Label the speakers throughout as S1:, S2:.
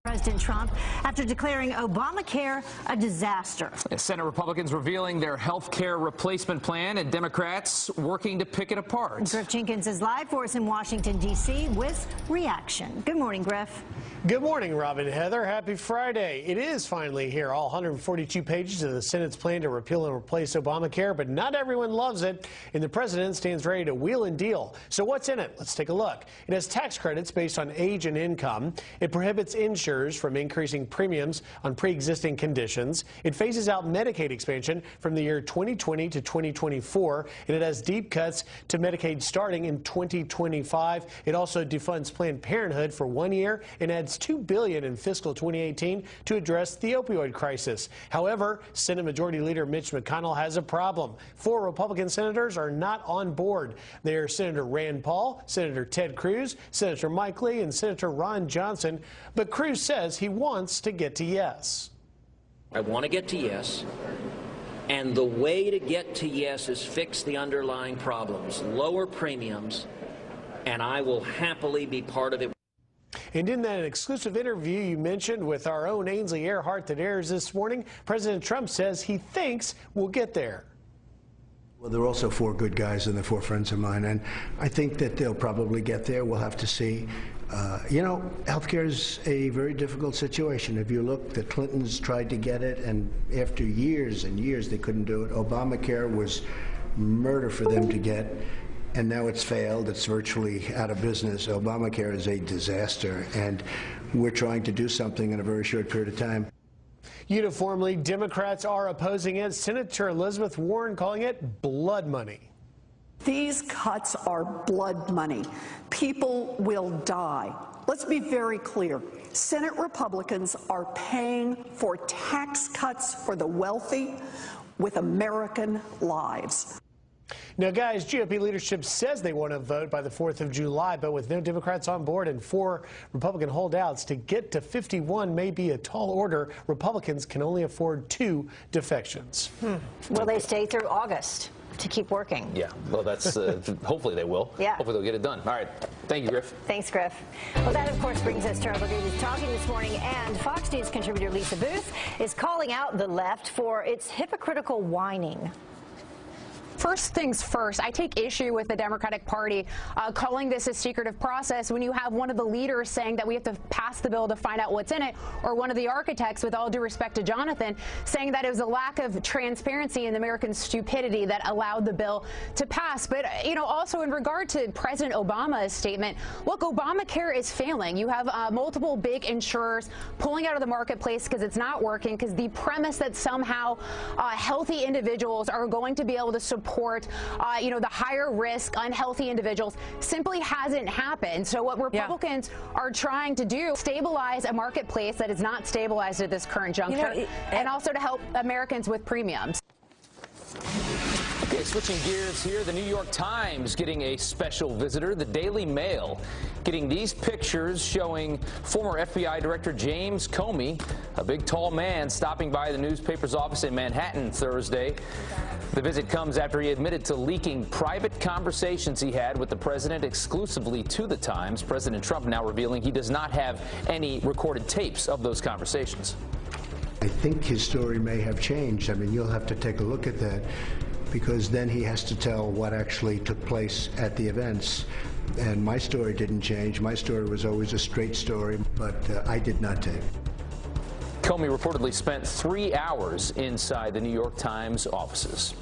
S1: President Trump after declaring Obamacare a disaster.
S2: Senate Republicans revealing their health care replacement plan and Democrats working to pick it apart.
S1: Griff Jenkins is live for us in Washington, D.C. with reaction. Good morning, Griff.
S3: Good morning, Robin and Heather. Happy Friday. It is finally here. All 142 pages of the Senate's plan to repeal and replace Obamacare, but not everyone loves it, and the president stands ready to wheel and deal. So what's in it? Let's take a look. It has tax credits based on age and income. It prohibits insurers from increasing premiums on pre-existing conditions. It phases out Medicaid expansion from the year 2020 to 2024, and it has deep cuts to Medicaid starting in 2025. It also defunds Planned Parenthood for 1 year and adds $2 billion in fiscal 2018 to address the opioid crisis. However, Senate Majority Leader Mitch McConnell has a problem. 4 Republican senators are not on board. They are Senator Rand Paul, Senator Ted Cruz, Senator Mike Lee, and Senator Ron Johnson. But Cruz says he wants to get to yes.
S4: I want to get to yes. And the way to get to yes is fix the underlying problems, lower premiums, and I will happily be part of it.
S3: And in that exclusive interview you mentioned with our own Ainsley Earhardt that airs this morning, President Trump says he thinks we'll get there.
S5: Well, there are also 4 good guys and they're 4 friends of mine, and I think that they'll probably get there. We'll have to see. Healthcare is a very difficult situation. If you look, the Clintons tried to get it, and after years and years they couldn't do it. Obamacare was murder for them to get. And now it's failed. It's virtually out of business. Obamacare is a disaster, and we're trying to do something in a very short period of time.
S3: Uniformly, Democrats are opposing it. Senator Elizabeth Warren calling it blood money.
S6: These cuts are blood money. People will die. Let's be very clear. Senate Republicans are paying for tax cuts for the wealthy with American lives.
S3: Now, guys, GOP leadership says they want to vote by the 4th of July, but with no Democrats on board and 4 Republican holdouts, to get to 51 may be a tall order. Republicans can only afford 2 defections.
S1: Will they stay through August to keep working?
S2: Yeah, well, that's hopefully they will.
S1: Yeah.
S2: Hopefully they'll get it done. All right. Thank you, Griff.
S1: Thanks, Griff. Well, that, of course, brings us to our Look at Who's Talking this morning. And Fox News contributor Lisa Booth is calling out the left for its hypocritical whining.
S7: First things first, I take issue with the Democratic Party calling this a secretive process when you have one of the leaders saying that we have to pass the bill to find out what's in it, or one of the architects, with all due respect to Jonathan, saying that it was a lack of transparency and American stupidity that allowed the bill to pass. But, also in regard to President Obama's statement, look, Obamacare is failing. You have multiple big insurers pulling out of the marketplace because it's not working, because the premise that somehow healthy individuals are going to be able to support the higher risk, unhealthy individuals simply hasn't happened. So what Republicans are trying to do, stabilize a marketplace that is not stabilized at this current juncture, and also to help Americans with premiums.
S2: Okay, switching gears here, the New York Times getting a special visitor, the Daily Mail getting these pictures showing former FBI Director James Comey, a big tall man, stopping by the newspaper's office in Manhattan Thursday. The visit comes after he admitted to leaking private conversations he had with the president exclusively to the Times. President Trump now revealing he does not have any recorded tapes of those conversations.
S5: I think his story may have changed. I mean, you'll have to take a look at that, because then he has to tell what actually took place at the events. And my story didn't change. My story was always a straight story, but I did not tape.
S2: Comey reportedly spent 3 hours inside the New York Times offices.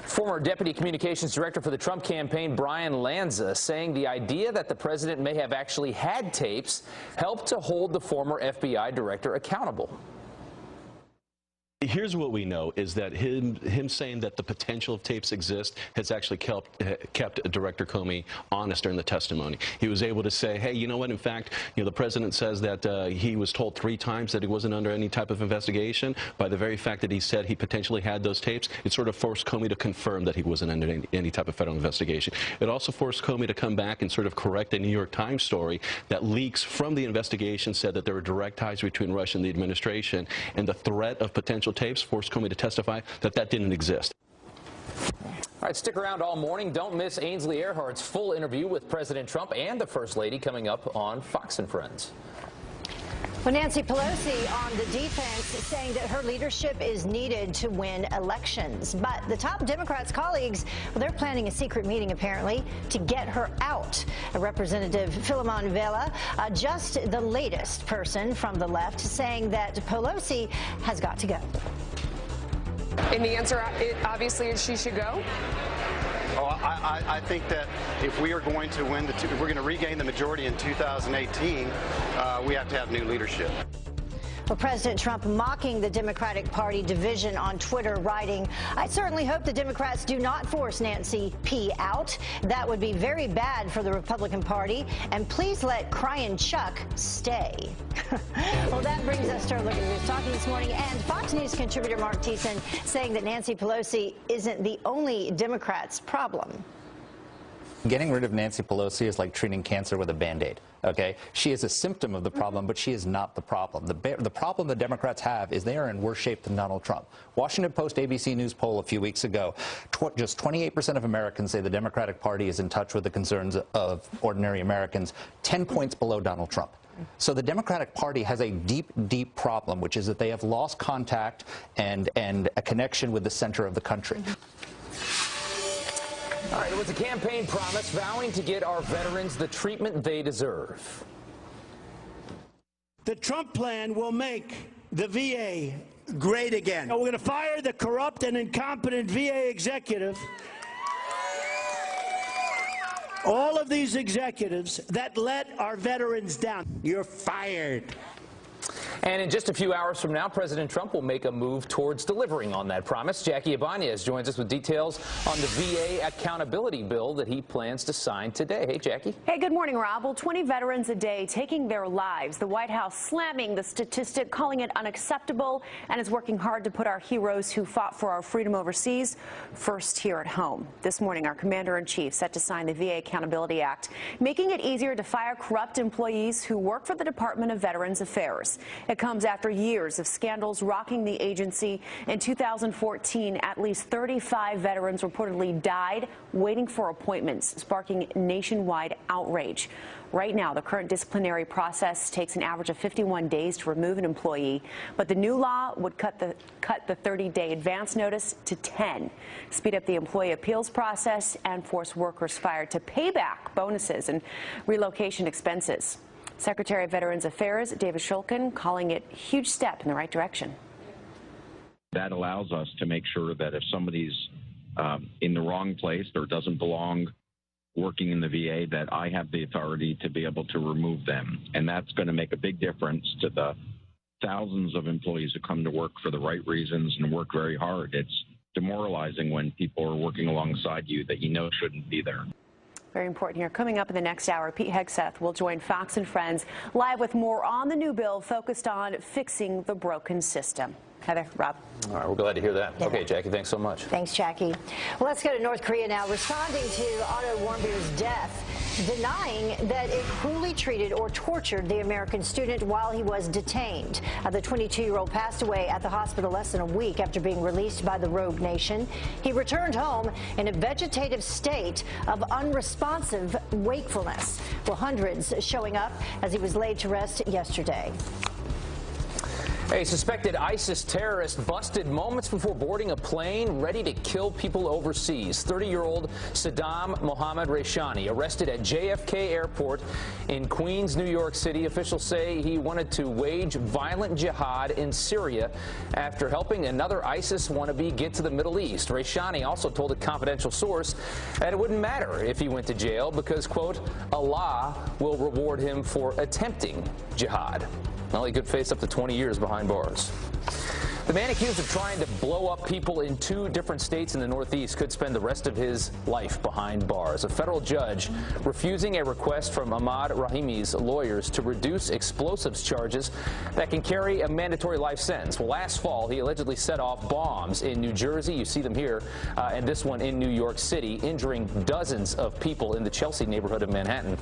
S2: Former Deputy Communications Director for the Trump campaign, Brian Lanza, saying the idea that the president may have actually had tapes helped to hold the former FBI director accountable.
S8: Here's what we know is that him saying that the potential of tapes exist has actually kept Director Comey honest during the testimony. He was able to say, hey, you know what, in fact, the president says that he was told 3 times that he wasn't under any type of investigation. By the very fact that he said he potentially had those tapes, it sort of forced Comey to confirm that he wasn't under any type of federal investigation. It also forced Comey to come back and sort of correct a New York Times story that leaks from the investigation said that there were direct ties between Russia and the administration, and the threat of potential tapes forced Comey to testify that that didn't exist.
S2: All right, stick around all morning. Don't miss Ainsley Earhardt's full interview with President Trump and the First Lady coming up on Fox and Friends.
S1: Well, Nancy Pelosi on the defense, saying that her leadership is needed to win elections. But the top Democrats' colleagues, well, they're planning a secret meeting, apparently, to get her out. Representative Philemon Vela, just the latest person from the left, saying that Pelosi has got to go.
S9: And the answer, obviously, is she should go?
S10: Oh, I think that if we are going to win, if we're going to regain the majority in 2018, we have to have new leadership.
S1: Well, President Trump mocking the Democratic Party division on Twitter, writing, "I certainly hope the Democrats do not force Nancy P. out. That would be very bad for the Republican Party. And please let Crying Chuck stay." Well, that brings us to our look at who's talking this morning. And Fox News contributor Mark Thiessen saying that Nancy Pelosi isn't the only Democrats' problem.
S11: Getting rid of Nancy Pelosi is like treating cancer with a Band-Aid, okay? She is a symptom of the problem, but she is not the problem. The problem the Democrats have is they are in worse shape than Donald Trump. Washington Post ABC News poll a few weeks ago, just 28% of Americans say the Democratic Party is in touch with the concerns of ordinary Americans, 10 points below Donald Trump. So the Democratic Party has a deep, deep problem, which is that they have lost contact and a connection with the center of the country.
S2: All right, it was a campaign promise vowing to get our veterans the treatment they deserve.
S12: The Trump plan will make the VA great again. We're going to fire the corrupt and incompetent VA executive. All of these executives that let our veterans down. You're fired.
S2: And in just a few hours from now, President Trump will make a move towards delivering on that promise. Jackie Ibanez joins us with details on the VA accountability bill that he plans to sign today. Hey, Jackie.
S13: Hey, good morning, Rob. Well, 20 veterans a day taking their lives. The White House slamming the statistic, calling it unacceptable, and is working hard to put our heroes who fought for our freedom overseas first here at home. This morning, our commander-in-chief set to sign the VA Accountability Act, making it easier to fire corrupt employees who work for the Department of Veterans Affairs. It comes after years of scandals rocking the agency. In 2014, at least 35 veterans reportedly died waiting for appointments, sparking nationwide outrage. Right now, the current disciplinary process takes an average of 51 days to remove an employee, but the new law would cut the 30-day advance notice to 10, speed up the employee appeals process, and force workers fired to pay back bonuses and relocation expenses. Secretary of Veterans Affairs David Shulkin calling it a huge step in the right direction.
S14: That allows us to make sure that if somebody's in the wrong place or doesn't belong working in the VA, that I have the authority to be able to remove them. And that's going to make a big difference to the thousands of employees who come to work for the right reasons and work very hard. It's demoralizing when people are working alongside you that you know shouldn't be there.
S13: Very important here. Coming up in the next hour, Pete Hegseth will join Fox and Friends live with more on the new bill focused on fixing the broken system. Heather, Rob.
S2: All right, we're glad to hear that. Yeah. Okay, Jackie, thanks so much.
S1: Thanks, Jackie. Well, let's go to North Korea now. Responding to Otto Warmbier's death, denying that it cruelly treated or tortured the American student while he was detained. The 22-year-old passed away at the hospital less than a week after being released by the rogue nation. He returned home in a vegetative state of unresponsive wakefulness. Well, hundreds showing up as he was laid to rest yesterday.
S2: A suspected ISIS terrorist busted moments before boarding a plane ready to kill people overseas. 30-year-old Saddam Mohammed Reshani arrested at JFK Airport in Queens, New York City. Officials say he wanted to wage violent jihad in Syria after helping another ISIS wannabe get to the Middle East. Reshani also told a confidential source that it wouldn't matter if he went to jail because, quote, Allah will reward him for attempting jihad. Well, he could face up to 20 years behind bars. The man accused of trying to blow up people in 2 different states in the Northeast could spend the rest of his life behind bars. A federal judge refusing a request from Ahmad Rahimi's lawyers to reduce explosives charges that can carry a mandatory life sentence. Well, last fall, he allegedly set off bombs in New Jersey. You see them here, and this one in New York City, injuring dozens of people in the Chelsea neighborhood of Manhattan.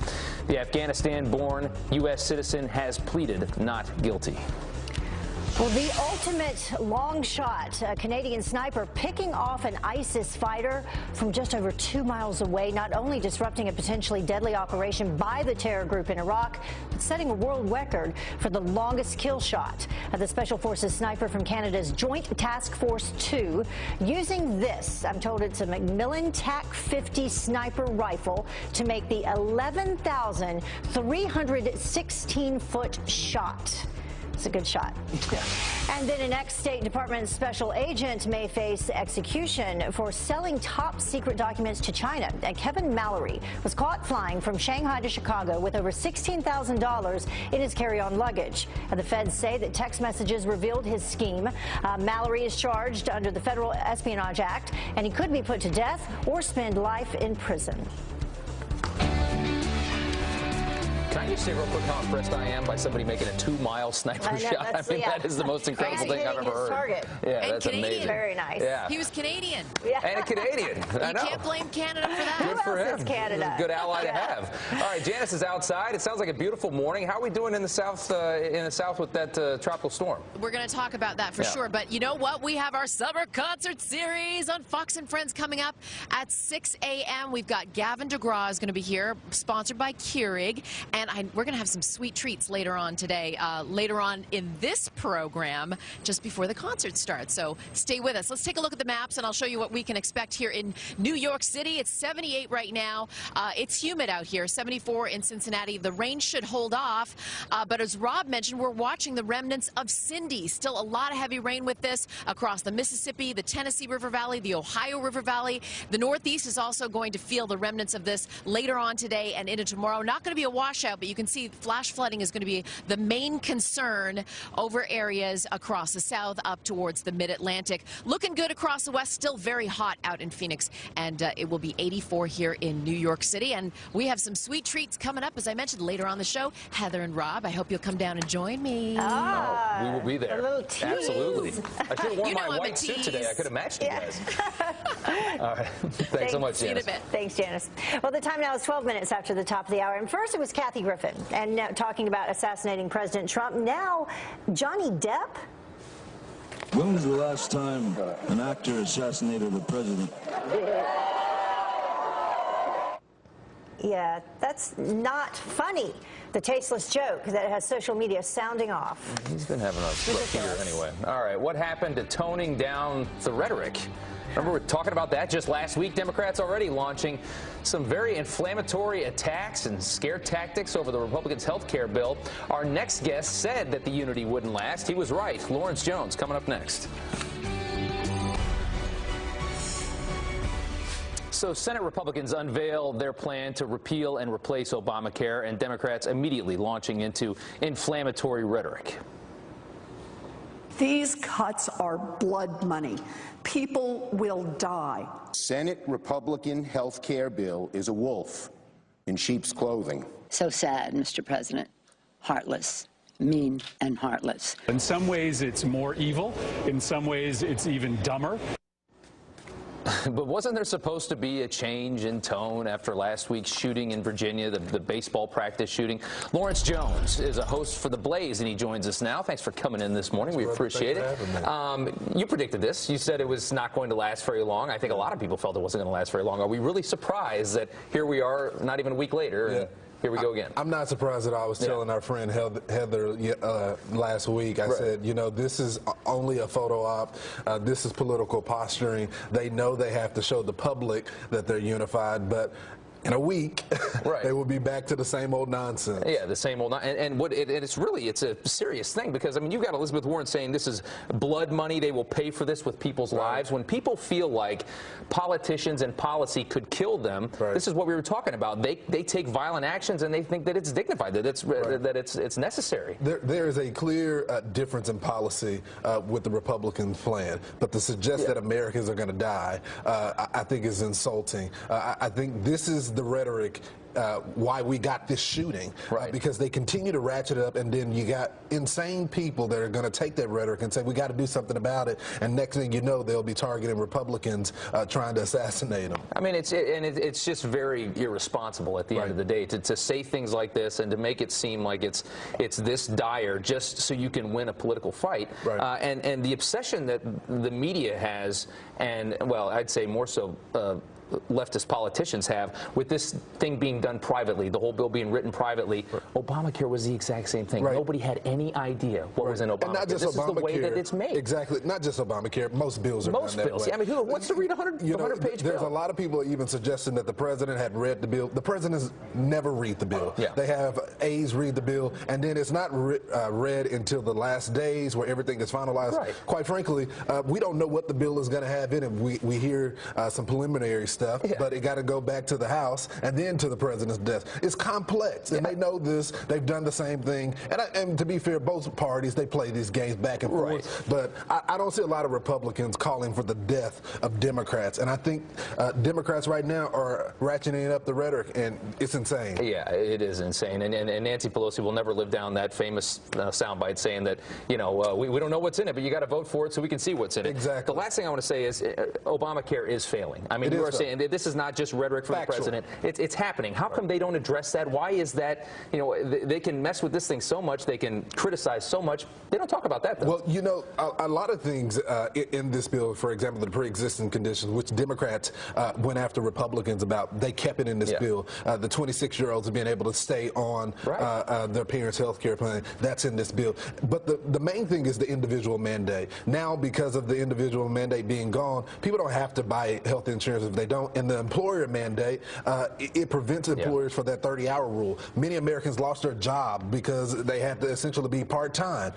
S2: The Afghanistan-born U.S. citizen has pleaded not guilty.
S1: Well, the ultimate long shot, a Canadian sniper picking off an ISIS fighter from just over 2 miles away, not only disrupting a potentially deadly operation by the terror group in Iraq, but setting a world record for the longest kill shot. The Special Forces sniper from Canada's Joint Task Force 2 using this, I'm told it's a Macmillan TAC-50 sniper rifle, to make the 11,316-foot shot. It's a good shot. Yeah. And then an ex-State Department special agent may face execution for selling top secret documents to China. And Kevin Mallory was caught flying from Shanghai to Chicago with over $16,000 in his carry-on luggage. The feds say that text messages revealed his scheme. Mallory is charged under the Federal Espionage Act, and he could be put to death or spend life in prison.
S2: Can I just say real quick how impressed I am by somebody making a 2-mile sniper shot? I mean, that is the most incredible thing I've ever heard.
S1: Target.
S2: Yeah,
S15: and
S2: that's
S15: Canadian.
S2: amazing.
S1: Very nice.
S2: Yeah.
S15: He was Canadian.
S1: Yeah.
S2: And a Canadian. I know.
S15: You can't blame Canada for that.
S2: Good for him.
S1: Is Canada?
S2: Good ally to have. All right, Janice is outside. It sounds like a beautiful morning. How are we doing in the south with that tropical storm?
S15: We're going to talk about that for sure. But you know what? We have our summer concert series on Fox and Friends coming up at 6 a.m. We've got Gavin DeGraw is going to be here, sponsored by Keurig. And we're going to have some sweet treats later on today, later on in this program, just before the concert starts. So stay with us. Let's take a look at the maps, and I'll show you what we can expect here in New York City. It's 78 right now. It's humid out here, 74 in Cincinnati. The rain should hold off, but as Rob mentioned, we're watching the remnants of Cindy. Still a lot of heavy rain with this across the Mississippi, the Tennessee River Valley, the Ohio River Valley. The Northeast is also going to feel the remnants of this later on today and into tomorrow. Not going to be a washout, but you can see flash flooding is going to be the main concern over areas across the south up towards the mid-Atlantic. Looking good across the west, still very hot out in Phoenix, and it will be 84 here in New York City. And we have some sweet treats coming up, as I mentioned, later on the show. Heather and Rob, I hope you'll come down and join me.
S2: We will be there.
S1: A little tease.
S2: Absolutely. I should have worn my white suit today. I could have matched you guys. All right. Thanks so much, Janice.
S1: Thanks, Janice. Well, the time now is 12 minutes after the top of the hour. And first, it was Kathy Griffin, and now talking about assassinating President Trump. Now, Johnny Depp.
S16: When was the last time an actor assassinated a president?
S1: Yeah, that's not funny. The tasteless joke that has social media sounding off.
S2: He's been having a rough year anyway. All right, what happened to toning down the rhetoric? Remember, we were talking about that just last week. Democrats already launching some very inflammatory attacks and scare tactics over the Republicans' health care bill. Our next guest said that the unity wouldn't last. He was right. Lawrence Jones coming up next. So Senate Republicans unveiled their plan to repeal and replace Obamacare, and Democrats immediately launching into inflammatory rhetoric.
S6: These cuts are blood money. People will die.
S17: Senate Republican health care bill is a wolf in sheep's clothing.
S18: So sad, Mr. President. Heartless. Mean and heartless.
S19: In some ways, it's more evil. In some ways, it's even dumber.
S2: But wasn't there supposed to be a change in tone after last week's shooting in Virginia, the baseball practice shooting? Lawrence Jones is a host for The Blaze, and he joins us now. Thanks for coming in this morning. We appreciate it. You predicted this. You said it was not going to last very long. I think a lot of people felt it wasn't going to last very long. Are we really surprised that here we are not even a week later? And here we go again.
S20: I'm not surprised at all. I was telling our friend Heather last week, I said, you know, this is only a photo op. This is political posturing. They know they have to show the public that they're unified, but in a week, they will be back to the same old nonsense.
S2: Yeah, the same old and it's a serious thing, because I mean, you've got Elizabeth Warren saying this is blood money. They will pay for this with people's lives. When people feel like politicians and policy could kill them, this is what we were talking about. They take violent actions and they think that it's dignified, that it's necessary.
S20: There is a clear difference in policy with the Republican plan, but to suggest that Americans are going to die, I think is insulting. I think this is is the rhetoric why we got this shooting, because they continue to ratchet up, and then you got insane people that are going to take that rhetoric and say we got to do something about it, and next thing you know they'll be targeting Republicans trying to assassinate them.
S2: I mean, it's just very irresponsible at the end of the day to say things like this and to make it seem like it's this dire just so you can win a political fight. And the obsession that the media has, and well, I'd say more so leftist politicians have with this thing being done privately, the whole bill being written privately. Obamacare was the exact same thing. Nobody had any idea what was in Obamacare.
S20: And not just
S2: this
S20: Obamacare,
S2: is the way that it's made.
S20: Exactly. Not just Obamacare. Most bills are done that way.
S2: I mean, who wants to read a 100-page bill?
S20: There's a lot of people even suggesting that the president had read the bill. The presidents never read the bill. They have aides read the bill, and then it's not read until the last days where everything is finalized. Quite frankly, we don't know what the bill is going to have in it. We hear some preliminary stuff, but it got to go back to the House and then to the president's desk. It's complex, and they know this. They've done the same thing. And to be fair, both parties, they play these games back and forth. But I don't see a lot of Republicans calling for the death of Democrats. And I think Democrats right now are ratcheting up the rhetoric, and it's insane.
S2: Yeah, it is insane. And Nancy Pelosi will never live down that famous soundbite saying that, you know, we don't know what's in it, but you got to vote for it so we can see what's in it.
S20: Exactly.
S2: The last thing I want to say is Obamacare is failing. I mean, you are saying this is not just rhetoric from the president. It's happening. How come they don't address that? Why is that? You know, they can mess with this thing so much. They can criticize so much. They don't talk about that, though.
S20: Well, you know, a lot of things in this bill, for example, the pre-existing conditions, which Democrats went after Republicans about, they kept it in this bill. The 26-year-olds being able to stay on their parents' health care plan, that's in this bill. But the main thing is the individual mandate. Now, because of the individual mandate being gone, people don't have to buy health insurance if they don't. And the employer mandate, it prevents employers for that 30-hour rule. Many Americans lost their job because they had to essentially be part-time,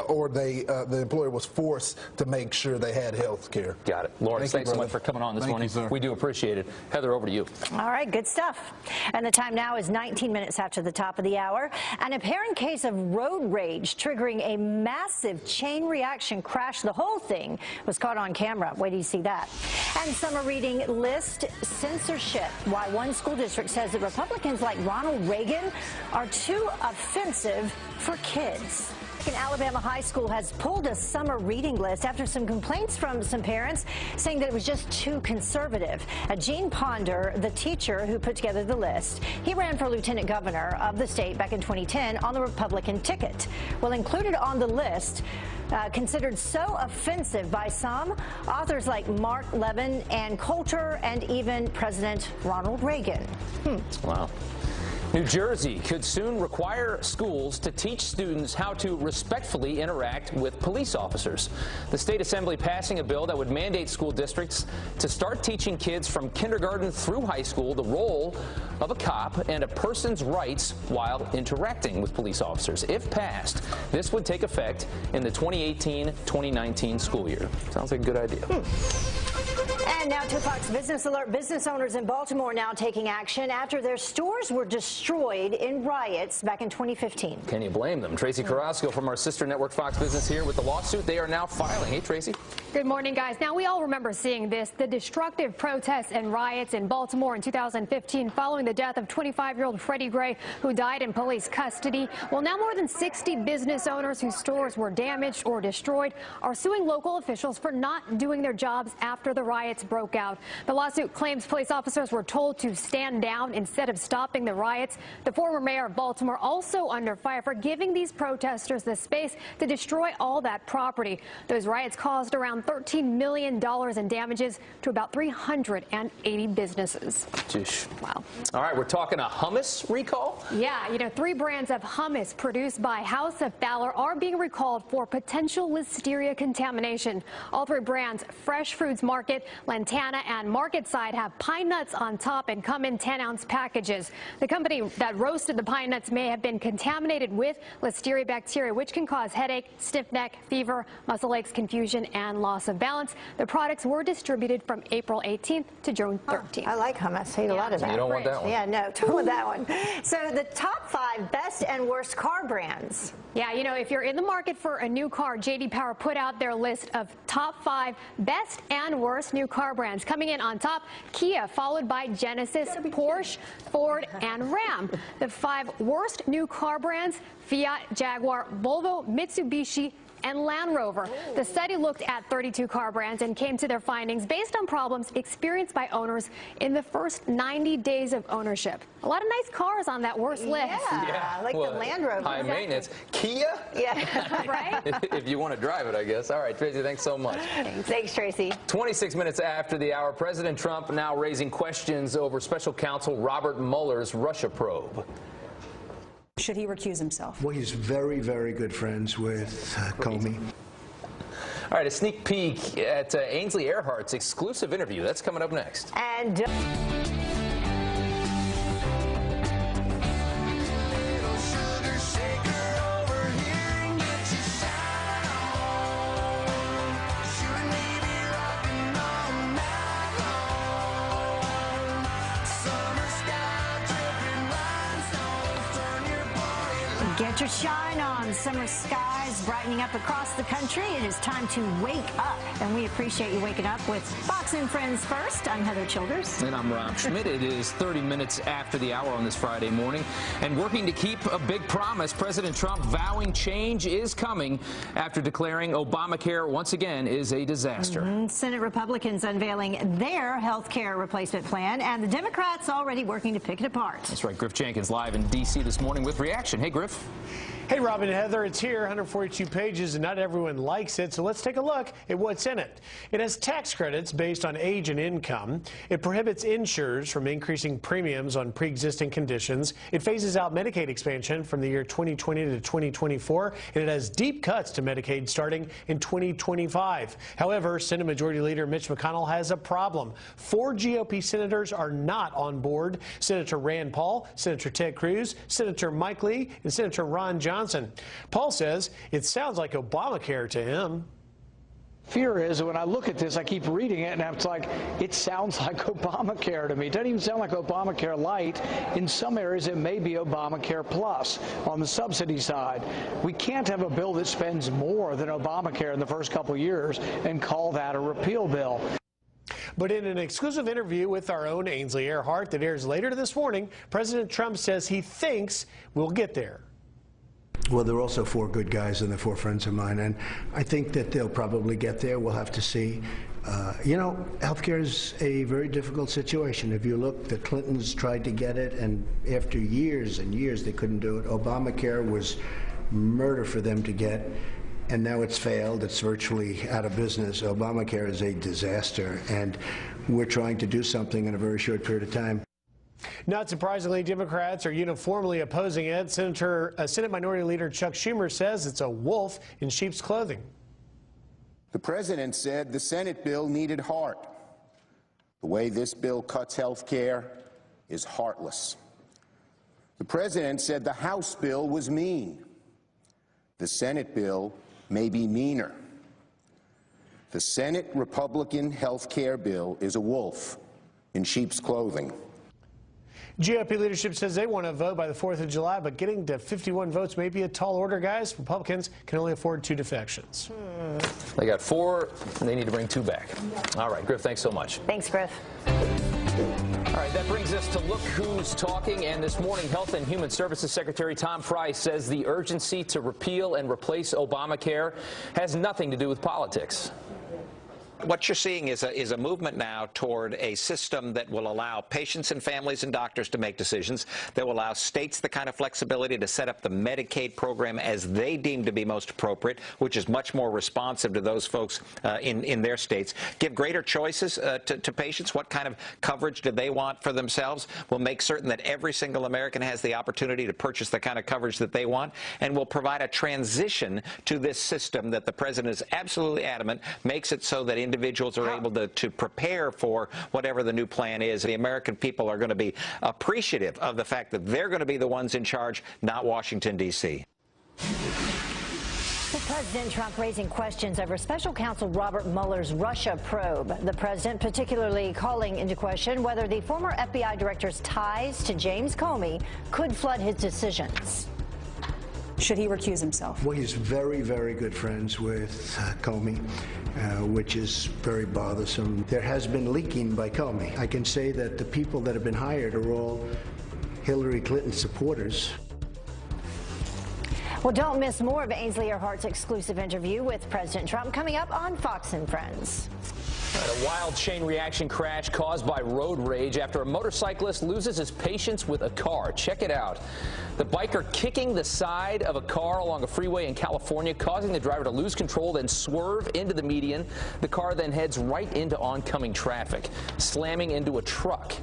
S20: or the employer was forced to make sure they had health care.
S2: Got it. Lawrence, thanks so much for coming on this morning. We do appreciate it. Heather, over to you.
S1: All right, good stuff. And the time now is 19 minutes after the top of the hour. An apparent case of road rage triggering a massive chain reaction crash. The whole thing was caught on camera. Wait till you see that. And summer reading list censorship. Why one school district says that Republicans like Ronald Reagan are too offensive for kids. An Alabama high school has pulled a summer reading list after some complaints from some parents saying that it was just too conservative. Gene Ponder, the teacher who put together the list, he ran for lieutenant governor of the state back in 2010 on the Republican ticket. Well, included on the list, considered so offensive by some, authors like Mark Levin, Ann Coulter, and even President Ronald Reagan.
S2: Wow. New Jersey could soon require schools to teach students how to respectfully interact with police officers. The state assembly passing a bill that would mandate school districts to start teaching kids from kindergarten through high school the role of a cop and a person's rights while interacting with police officers. If passed, this would take effect in the 2018-2019 school year. Sounds like a good idea.
S1: And now to Fox Business Alert. Business owners in Baltimore now taking action after their stores were destroyed in riots back in 2015.
S2: Can you blame them? Tracy Carrasco from our sister network Fox Business here with the lawsuit they are now filing. Hey, Tracy.
S21: Good morning, guys. Now, we all remember seeing this, the destructive protests and riots in Baltimore in 2015 following the death of 25-year-old Freddie Gray, who died in police custody. Well, now more than 60 business owners whose stores were damaged or destroyed are suing local officials for not doing their jobs after the riots broke out. The lawsuit claims police officers were told to stand down instead of stopping the riots. The former mayor of Baltimore also under fire for giving these protesters the space to destroy all that property. Those riots caused around $13 million in damages to about 380 businesses.
S2: Jeez.
S21: Wow.
S2: All right, we're talking a hummus recall?
S21: Yeah, you know, 3 brands of hummus produced by House of Fowler are being recalled for potential listeria contamination. All 3 brands, Fresh Foods Market, Lantana, and Market Side, have pine nuts on top and come in 10-ounce packages. The company that roasted the pine nuts may have been contaminated with listeria bacteria, which can cause headache, stiff neck, fever, muscle aches, confusion, and loss of balance. The products were distributed from April 18th to June 13th.
S1: I like hummus. I eat a lot of that.
S2: You don't want that one.
S1: Yeah, no, don't want that one. So the top 5 best and worst car brands.
S21: Yeah, you know, if you're in the market for a new car, J.D. Power put out their list of top 5 best and worst new car car brands. Coming in on top, Kia, followed by Genesis, Porsche, Ford, and Ram. The 5 worst new car brands: Fiat, Jaguar, Volvo, Mitsubishi, and Land Rover. The study looked at 32 car brands and came to their findings based on problems experienced by owners in the first 90 days of ownership. A lot of nice cars on that worst list.
S1: Yeah, like the Land Rover.
S2: High maintenance. Kia?
S21: Yeah, right?
S2: If you want to drive it, I guess. All right, Tracy, thanks so much.
S1: Thanks, Tracy.
S2: 26 minutes after the hour, President Trump now raising questions over Special Counsel Robert Mueller's Russia probe.
S6: Should he recuse himself?
S5: Well, he's very, very good friends with Comey.
S2: All right, a sneak peek at Ainsley Earhart's exclusive interview. That's coming up next.
S1: And get your shine on. Summer skies brightening up across the country. It is time to wake up, and we appreciate you waking up with Fox and Friends first. I'm Heather Childers.
S2: And I'm Rob Schmidt. It is 30 minutes after the hour on this Friday morning. And working to keep a big promise, President Trump vowing change is coming after declaring Obamacare once again is a disaster.
S1: Senate Republicans unveiling their health care replacement plan, and the Democrats already working to pick it apart.
S2: That's right. Griff Jenkins live in D.C. this morning with reaction. Hey, Griff.
S3: Hey, Robin and Heather, it's here, 142 pages, and not everyone likes it, so let's take a look at what's in it. It has tax credits based on age and income. It prohibits insurers from increasing premiums on pre-existing conditions. It phases out Medicaid expansion from the year 2020 to 2024, and it has deep cuts to Medicaid starting in 2025. However, Senate Majority Leader Mitch McConnell has a problem. 4 GOP senators are not on board: Senator Rand Paul, Senator Ted Cruz, Senator Mike Lee, and Senator Ron Johnson. Paul says it sounds like Obamacare to him.
S4: Fear is when I look at this, I keep reading it, and it's like, it sounds like Obamacare to me. It doesn't even sound like Obamacare Light. In some areas, it may be Obamacare Plus on the subsidy side. We can't have a bill that spends more than Obamacare in the first couple years and call that a repeal bill.
S3: But in an exclusive interview with our own Ainsley Earhart that airs later this morning, President Trump says he thinks we'll get there.
S5: Well, there are also 4 good guys and they're 4 friends of mine, and I think that they'll probably get there. We'll have to see. You know, healthcare is a very difficult situation. If you look, the Clintons tried to get it, and after years and years, they couldn't do it. Obamacare was murder for them to get, and now it's failed. It's virtually out of business. Obamacare is a disaster, and we're trying to do something in a very short period of time.
S3: Not surprisingly, Democrats are uniformly opposing it. Senate Minority Leader Chuck Schumer says it's a wolf in sheep's clothing.
S17: The president said the Senate bill needed heart. The way this bill cuts health care is heartless. The president said the House bill was mean. The Senate bill may be meaner. The Senate Republican health care bill is a wolf in sheep's clothing.
S3: GOP leadership says they want to vote by the 4th of July, but getting to 51 votes may be a tall order, guys. Republicans can only afford 2 defections.
S2: They got 4, and they need to bring 2 back. All right, Griff, thanks so much.
S1: Thanks, Griff.
S2: All right, that brings us to Look Who's Talking. And this morning, Health and Human Services Secretary Tom Price says the urgency to repeal and replace Obamacare has nothing to do with politics.
S22: What you're seeing is a movement now toward a system that will allow patients and families and doctors to make decisions, that will allow states the kind of flexibility to set up the Medicaid program as they deem to be most appropriate, which is much more responsive to those folks in their states. Give greater choices to patients. What kind of coverage do they want for themselves? We'll make certain that every single American has the opportunity to purchase the kind of coverage that they want, and we'll provide a transition to this system that the president is absolutely adamant makes it so that individuals are able to prepare for whatever the new plan is. The American people are going to be appreciative of the fact that they're going to be the ones in charge, not Washington, D.C.
S1: President Trump raising questions over Special Counsel Robert Mueller's Russia probe. The president particularly calling into question whether the former FBI director's ties to James Comey could flood his decisions.
S7: Should he recuse himself?
S5: Well, he's very, very good friends with Comey, which is very bothersome. There has been leaking by Comey. I can say that the people that have been hired are all Hillary Clinton supporters.
S1: Well, don't miss more of Ainsley Earhart's exclusive interview with President Trump coming up on Fox and Friends.
S2: A wild chain reaction crash caused by road rage after a motorcyclist loses his patience with a car. Check it out. The biker kicking the side of a car along a freeway in California, causing the driver to lose control, then swerve into the median. The car then heads right into oncoming traffic, slamming into a truck.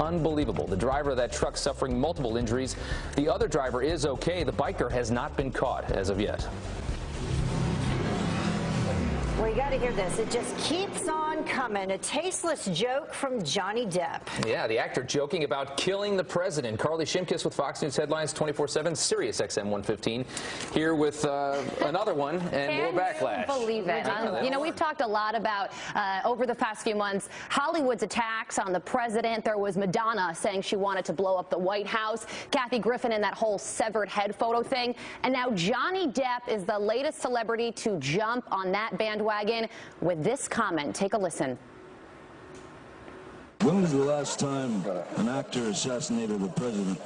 S2: Unbelievable. The driver of that truck suffering multiple injuries. The other driver is okay. The biker has not been caught as of yet.
S1: Well, you got to hear this. It just keeps on coming. A tasteless joke from Johnny Depp.
S2: Yeah, the actor joking about killing the president. Carly Shimkus with Fox News Headlines 24/7, Sirius XM 115. Here with another one and more backlash.
S8: Can't believe it. You know, we've talked a lot about, over the past few months, Hollywood's attacks on the president. There was Madonna saying she wanted to blow up the White House, Kathy Griffin and that whole severed head photo thing. And now Johnny Depp is the latest celebrity to jump on that bandwagon with this comment. Take a listen.
S16: When was the last time an actor assassinated the president?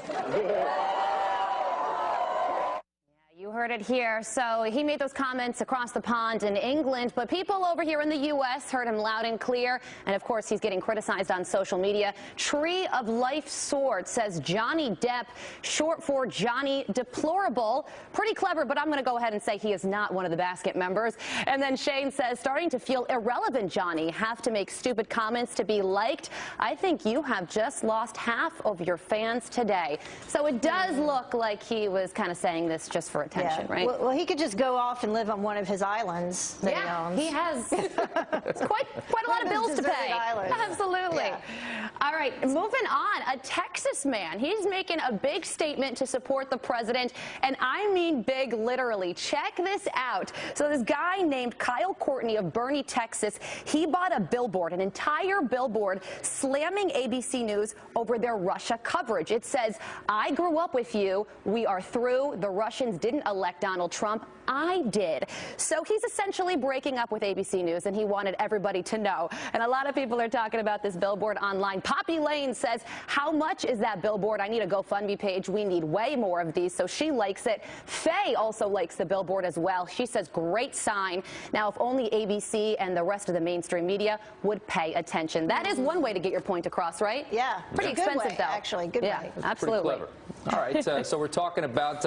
S8: You heard it here. So he made those comments across the pond in England, but people over here in the U.S. heard him loud and clear. And of course, he's getting criticized on social media. Tree of Life Sword says Johnny Depp, short for Johnny Deplorable. Pretty clever, but I'm going to go ahead and say he is not one of the basket members. And then Shane says, starting to feel irrelevant, Johnny. Have to make stupid comments to be liked. I think you have just lost half of your fans today. So it does look like he was kind of saying this just for attention. Right?
S1: Well, he could just go off and live on one of his islands that he owns.
S8: He has quite a lot of bills to pay. Absolutely. Yeah. All right, moving on. A Texas man, he's making a big statement to support the president, and I mean big literally. Check this out. So this guy named Kyle Courtney of Bernie, Texas, he bought a billboard, an entire billboard, slamming ABC News over their Russia coverage. It says, "I grew up with you. We are through. The Russians didn't elect Donald Trump. I did." So he's essentially breaking up with ABC News, and he wanted everybody to know. And a lot of people are talking about this billboard online. Poppy Lane says, "How much is that billboard? I need a GoFundMe page. We need way more of these." So she likes it. Faye also likes the billboard as well. She says, "Great sign." Now, if only ABC and the rest of the mainstream media would pay attention. That is one way to get your point across, right?
S1: Yeah.
S8: Pretty expensive, though.
S1: Actually, good way.
S8: Absolutely.
S2: Pretty clever. All right, so we're talking about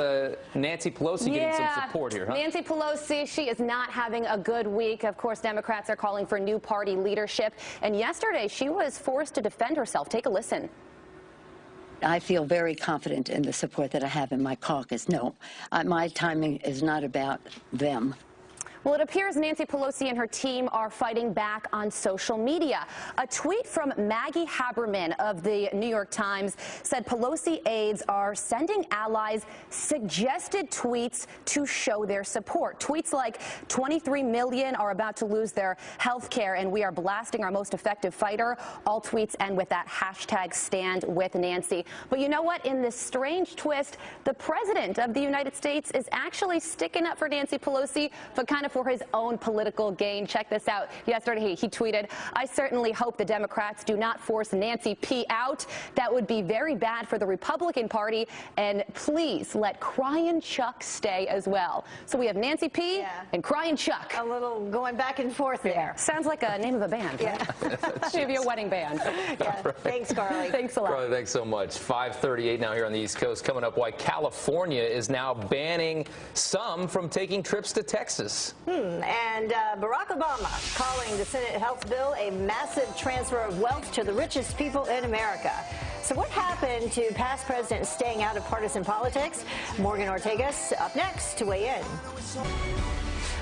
S2: Nancy Pelosi getting some support here, huh?
S8: Nancy Pelosi, she is not having a good week. Of course, Democrats are calling for new party leadership. And yesterday, she was forced to defend herself. Take a listen.
S18: I feel very confident in the support that I have in my caucus. No, my timing is not about them.
S8: Well, it appears Nancy Pelosi and her team are fighting back on social media. A tweet from Maggie Haberman of the New York Times said Pelosi aides are sending allies suggested tweets to show their support. Tweets like 23 million are about to lose their health care and we are blasting our most effective fighter. All tweets end with that hashtag stand with Nancy. But you know what? In this strange twist, the president of the United States is actually sticking up for Nancy Pelosi, but kind of for his own political gain. Check this out. Yesterday, he tweeted, "I certainly hope the Democrats do not force Nancy P. out. That would be very bad for the Republican Party. And please let Crying Chuck stay as well." So we have Nancy P. and Crying Chuck.
S1: A little going back and forth there.
S8: Sounds like a name of a band. Right? Maybe a wedding band.
S1: Yeah. Right. Thanks, Carly.
S8: Thanks a lot.
S2: Carly, thanks so much. 5:38 now here on the East Coast. Coming up, why California is now banning some from taking trips to Texas.
S1: And Barack Obama calling the Senate health bill a massive transfer of wealth to the richest people in America. So what happened to past presidents staying out of partisan politics? Morgan Ortegas up next to weigh in.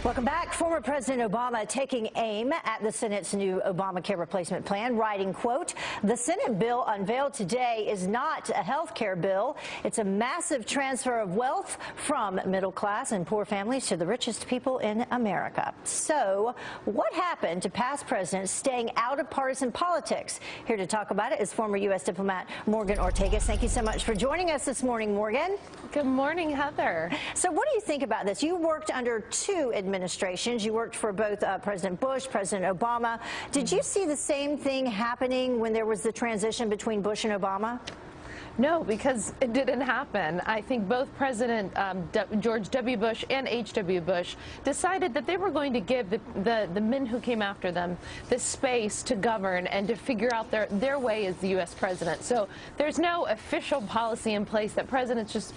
S1: Welcome back. Former President Obama taking aim at the Senate's new Obamacare replacement plan, writing, quote, "The Senate bill unveiled today is not a health care bill. It's a massive transfer of wealth from middle class and poor families to the richest people in America." So what happened to past presidents staying out of partisan politics? Here to talk about it is former U.S. diplomat Morgan Ortagus. Thank you so much for joining us this morning, Morgan.
S7: Good morning, Heather.
S1: So what do you think about this? You worked under two administrations. You worked for both President Bush, President Obama. Did you see the same thing happening when there was the transition between Bush and Obama?
S7: No, because it didn't happen. I think both President George W. Bush and H.W. Bush decided that they were going to give the men who came after them the space to govern and to figure out their way as the U.S. president. So there's no official policy in place that presidents just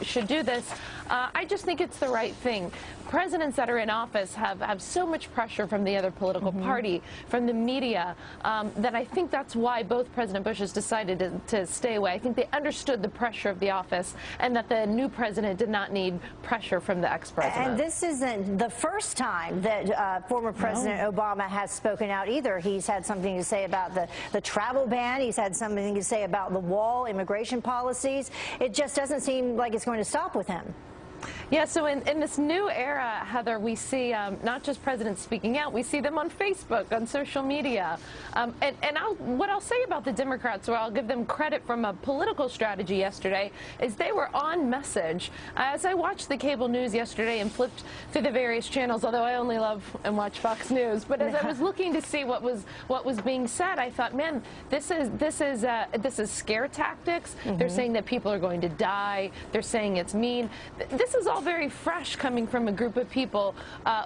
S7: should do this. I just think it's the right thing. Presidents that are in office have so much pressure from the other political party, from the media, that I think that's why both President Bushes decided to stay away. I think they understood the pressure of the office and that the new president did not need pressure from the ex-president.
S1: And this isn't the first time that former President Obama has spoken out either. He's had something to say about the travel ban. He's had something to say about the wall, immigration policies. It just doesn't seem like it's going to stop with him.
S7: Yeah, so in this new era, Heather, we see not just presidents speaking out, we see them on Facebook, on social media. What I'll say about the Democrats, where I'll give them credit from a political strategy yesterday, is they were on message. As I watched the cable news yesterday and flipped through the various channels, although I only love and watch Fox News, but as I was looking to see what was being said, I thought, man, this is scare tactics. They're saying that people are going to die. They're saying it's mean. This is all very fresh coming from a group of people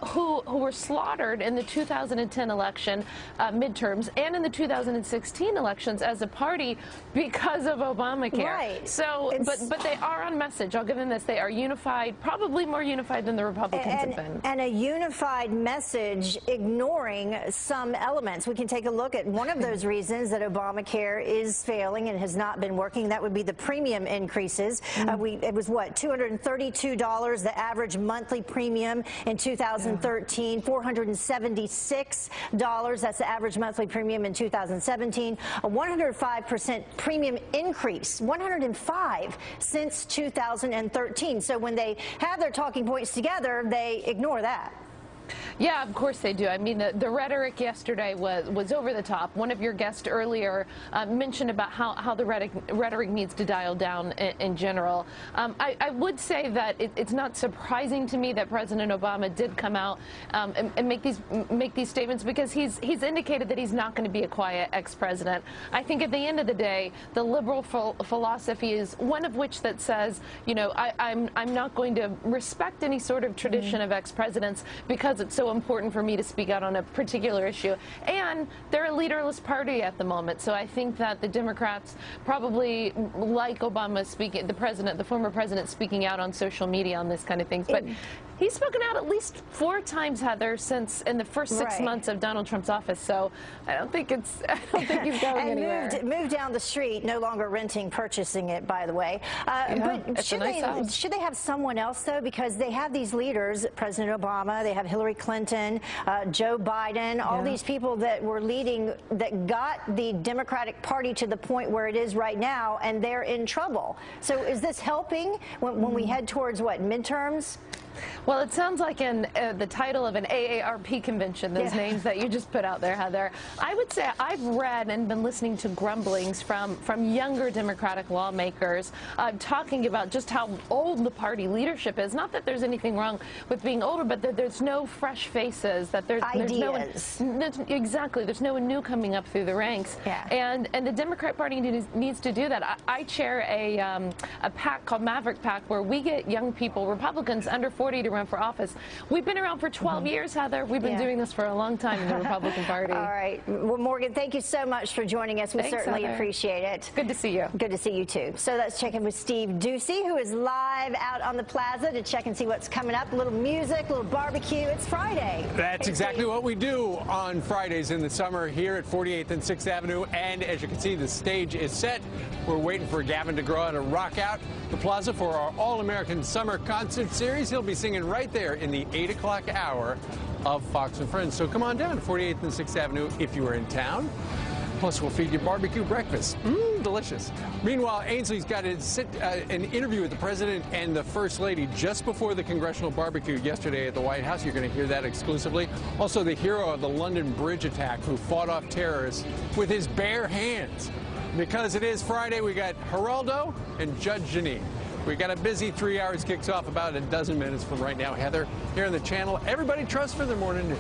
S7: who were slaughtered in the 2010 election midterms and in the 2016 elections as a party because of Obamacare.
S1: Right.
S7: So, but they are on message. I'll give them this. They are unified, probably more unified than the Republicans have been.
S1: And a unified message ignoring some elements. We can take a look at one of those reasons that Obamacare is failing and has not been working. That would be the premium increases. It was what, $232, the average monthly premium in 2013, $476. That's the average monthly premium in 2017. A 105% premium increase, 105 since 2013. So when they have their talking points together, they ignore that.
S7: Yeah, of course they do. I mean, the rhetoric yesterday was over the top. One of your guests earlier mentioned about how the rhetoric needs to dial down in general. I would say that it's not surprising to me that President Obama did come out and make these statements, because he's indicated that he's not going to be a quiet ex-president. I think at the end of the day, the liberal philosophy is one of which that says, you know, I'm not going to respect any sort of tradition of ex-presidents because it's so important for me to speak out on a particular issue. And they're a leaderless party at the moment. So I think that the Democrats probably like Obama speaking, the former president speaking out on social media on this kind of things. But he's spoken out at least 4 times, Heather, since in the first 6 months of Donald Trump's office. So I don't think he's going anywhere.
S1: And moved down the street, no longer renting, purchasing it, by the way. But should they have someone else, though? Because they have these leaders, President Obama, they have Hillary Clinton, Joe Biden, all these people that were leading, that got the Democratic Party to the point where it is right now, and they're in trouble. So is this helping when we head towards, what, midterms?
S7: Well, it sounds like in the title of an AARP convention, those names that you just put out there, Heather. I would say I've read and been listening to grumblings from younger Democratic lawmakers talking about just how old the party leadership is. Not that there's anything wrong with being older, but that there's no fresh faces, that there's no one, exactly, there's no one new coming up through the ranks. And the Democrat Party needs to do that. I chair a PAC called Maverick PAC, where we get young people, Republicans under 40, to run for office. We've been around for 12 years, Heather. We've been doing this for a long time in the Republican Party.
S1: All right. Well, Morgan, thank you so much for joining us. We certainly appreciate it.
S7: Good to see you.
S1: Good to see you, too. So let's check in with Steve Doocy, who is live out on the plaza to check and see what's coming up. A little music, a little barbecue. It's Friday.
S9: That's exactly what we do on Fridays in the summer here at 48th and 6th Avenue. And as you can see, the stage is set. We're waiting for Gavin DeGraw to rock out the plaza for our All-American Summer Concert Series. He'll be be singing right there in the 8 o'clock hour of Fox and Friends. So come on down to 48th and 6th Avenue if you are in town. Plus, we'll feed you barbecue breakfast. Delicious. Meanwhile, Ainsley's got an interview with the president and the first lady just before the congressional barbecue yesterday at the White House. You're going to hear that exclusively. Also, the hero of the London Bridge attack who fought off terrorists with his bare hands. Because it is Friday, we got Geraldo and Judge Jeanine. We got a busy 3 hours. Kicks off about a dozen minutes from right now. Heather, here on the channel, everybody trusts for their morning news.